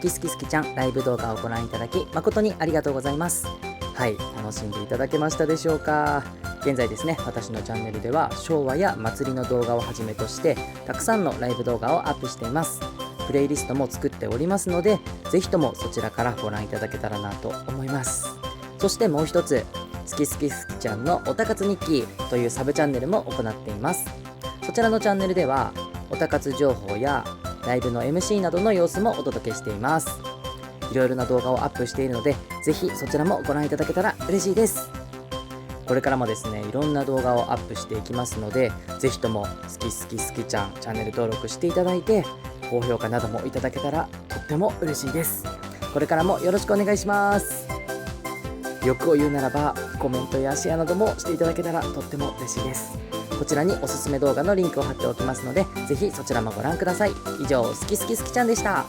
きすきすきちゃんライブ動画をご覧いただき誠にありがとうございます。はい、楽しんでいただけましたでしょうか。現在ですね、私のチャンネルでは昭和や祭りの動画をはじめとしてたくさんのライブ動画をアップしています。プレイリストも作っておりますので、ぜひともそちらからご覧いただけたらなと思います。そしてもう一つ、すきすきすきちゃんのおたかつ日記というサブチャンネルも行っています。そちらのチャンネルではおたかつ情報やライブの MC などの様子もお届けしています。いろいろな動画をアップしているので、ぜひそちらもご覧いただけたら嬉しいです。これからもですね、いろんな動画をアップしていきますので、ぜひともすきすきすきちゃんチャンネル登録していただいて、高評価などもいただけたらとっても嬉しいです。これからもよろしくお願いします。欲を言うならばコメントやシェアなどもしていただけたらとっても嬉しいです。こちらにおすすめ動画のリンクを貼っておきますので、ぜひそちらもご覧ください。以上、すきすきすきちゃんでした。